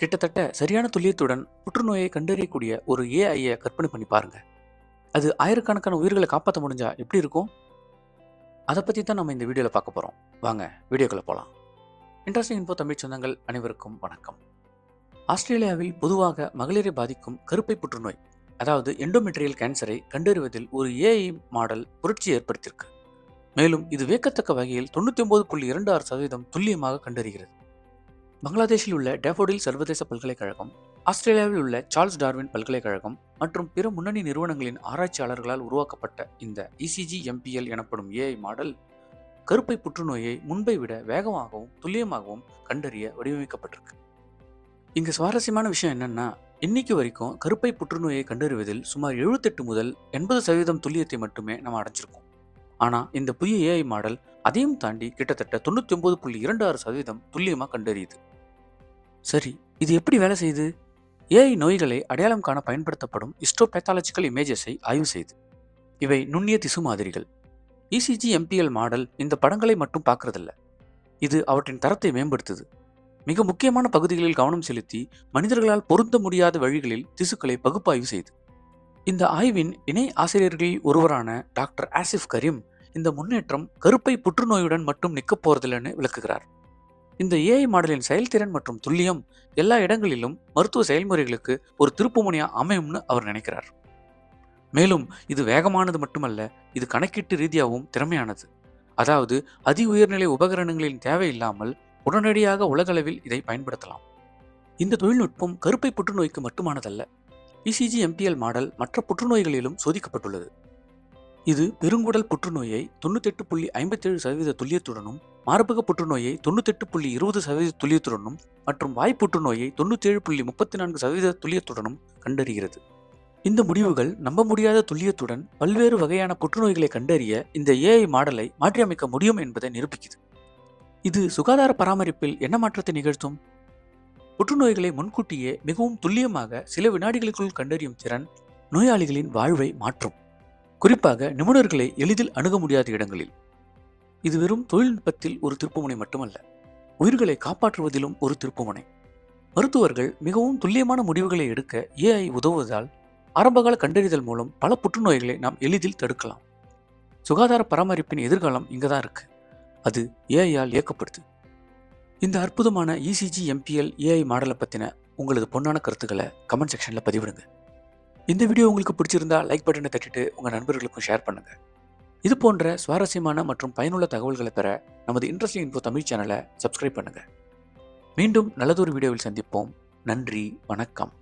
கிட்டத்தட்ட சரியான துல்லியத்துடன் புற்றுநோயை கண்டறியக்கூடிய ஒரு ஏஐயை கற்பனை பண்ணி பாருங்க. அது ஆயிரக்கணக்கான உயிர்களை காப்பாற்ற முடிஞ்சா எப்படி இருக்கும்? அதை பற்றி தான் நம்ம இந்த வீடியோவில் பார்க்க போகிறோம். வாங்க வீடியோக்குள்ள போகலாம். இன்ட்ரெஸ்டிங் இன்ஃபோ தமிழ் சொந்தங்கள் அனைவருக்கும் வணக்கம். ஆஸ்திரேலியாவில் பொதுவாக மகளிரை பாதிக்கும் கருப்பை புற்றுநோய், அதாவது எண்டோமெட்ரியல் கேன்சரை கண்டறிவதில் ஒரு ஏஐ மாடல் புரட்சி ஏற்படுத்தியிருக்கு. மேலும் இது வியக்கத்தக்க வகையில் 99.26% துல்லியமாக கண்டறிகிறது. பங்களாதேஷில் உள்ள டேஃபோடில் சர்வதேச பல்கலைக்கழகம், ஆஸ்திரேலியாவில் உள்ள சார்ல்ஸ் டார்வின் பல்கலைக்கழகம் மற்றும் பிற முன்னணி நிறுவனங்களின் ஆராய்ச்சியாளர்களால் உருவாக்கப்பட்ட இந்த ECG-MPL எனப்படும் ஏஐ மாடல் கருப்பை புற்றுநோயை முன்பை விட வேகமாகவும் துல்லியமாகவும் கண்டறிய வடிவமைக்கப்பட்டிருக்கு. இங்கு சுவாரஸ்யமான விஷயம் என்னன்னா, இன்னைக்கு வரைக்கும் கருப்பை புற்றுநோயை கண்டறிவதில் சுமார் 78 முதல் 80% துல்லியத்தை மட்டுமே நம்ம அடைஞ்சிருக்கோம். ஆனால் இந்த புதிய ஏஐ மாடல் அதையும் தாண்டி கிட்டத்தட்ட 99.26% துல்லியமாக கண்டறியுது. சரி, இது எப்படி வேலை செய்யுது? ஏஐ நோய்களை அடையாளம் காண பயன்படுத்தப்படும் ஹிஸ்டோபேத்தாலஜிக்கல் இமேஜஸை ஆய்வு செய்யுது. இவை நுண்ணிய திசு மாதிரிகள். ECG-MPL மாடல் இந்த படங்களை மட்டும் பார்க்கறதில்ல, இது அவற்றின் தரத்தை மேம்படுத்துது. மிக முக்கியமான பகுதிகளில் கவனம் செலுத்தி மனிதர்களால் பொருந்த முடியாத வழிகளில் திசுக்களை பகுப்பாய்வு செய்து. இந்த ஆய்வின் இணை ஆசிரியர்களில் ஒருவரான டாக்டர் ஆசிஃப் கரீம் இந்த முன்னேற்றம் கருப்பை புற்றுநோயுடன் மட்டும் நிற்கப் போறதில்லைன்னு விளக்குகிறார். இந்த ஏஐ மாடலின் செயல்திறன் மற்றும் துல்லியம் எல்லா இடங்களிலும் மருத்துவ செயல்முறைகளுக்கு ஒரு திருப்புமுனையா அமையும்னு அவர் நினைக்கிறார். மேலும் இது வேகமானது மட்டுமல்ல, இது கணக்கீட்டு ரீதியாகவும் திறமையானது. அதாவது அதி உயர்நிலை உபகரணங்களின் தேவையில்லாமல் உடனடியாக உலகளவில் இதை பயன்படுத்தலாம். இந்த தொழில்நுட்பம் கருப்பை புற்றுநோய்க்கு மட்டுமானதல்ல. ECG-MPL மாடல் மற்ற புற்றுநோய்களிலும் சோதிக்கப்பட்டுள்ளது. இது பெருங்குடல் புற்றுநோயை 98.57% துல்லியத்துடனும், மார்பக புற்றுநோயை 98.20% துல்லியத்துடனும் மற்றும் வாய்ப்புற்றுநோயை 97.34% துல்லியத்துடனும் கண்டறிகிறது. இந்த முடிவுகள் நம்ப முடியாத துல்லியத்துடன் பல்வேறு வகையான புற்றுநோய்களை கண்டறிய இந்த ஏஐ மாடலை மாற்றியமைக்க முடியும் என்பதை நிரூபிக்குது. இது சுகாதார பராமரிப்பில் என்ன மாற்றத்தை நிகழ்த்தும்? புற்றுநோய்களை முன்கூட்டியே மிகவும் துல்லியமாக சில வினாடிகளுக்குள் கண்டறியும் திறன் நோயாளிகளின் வாழ்வை மாற்றும், குறிப்பாக நிபுணர்களை எளிதில் அணுக முடியாத இடங்களில். இது வெறும் தொழில்நுட்பத்தில் ஒரு திருப்புமுனை மட்டுமல்ல, உயிர்களை காப்பாற்றுவதிலும் ஒரு திருப்புமுனை. மருத்துவர்கள் மிகவும் துல்லியமான முடிவுகளை எடுக்க ஏஐ உதவுவதால் ஆரம்பகால கண்டறிதல் மூலம் பல புற்றுநோய்களை நாம் எளிதில் தடுக்கலாம். சுகாதார பராமரிப்பின் எதிர்காலம் இங்கதான் இருக்கு. அது ஏஐயால் இயக்கப்படுது. இந்த அற்புதமான ECG-MPL ஏஐ மாடலை பற்றின உங்களது பொன்னான கருத்துக்களை கமெண்ட் செக்ஷனில் பதிவிடுங்க. இந்த வீடியோ உங்களுக்கு பிடிச்சிருந்தா லைக் பட்டனை தட்டிட்டு உங்கள் நண்பர்களுக்கும் ஷேர் பண்ணுங்கள். இது போன்ற சுவாரஸ்யமான மற்றும் பயனுள்ள தகவல்களை பெற நமது இன்ட்ரெஸ்டிங் இன்ஃபோ தமிழ் சேனலை சப்ஸ்கிரைப் பண்ணுங்கள். மீண்டும் நல்லதொரு வீடியோவில் சந்திப்போம். நன்றி, வணக்கம்.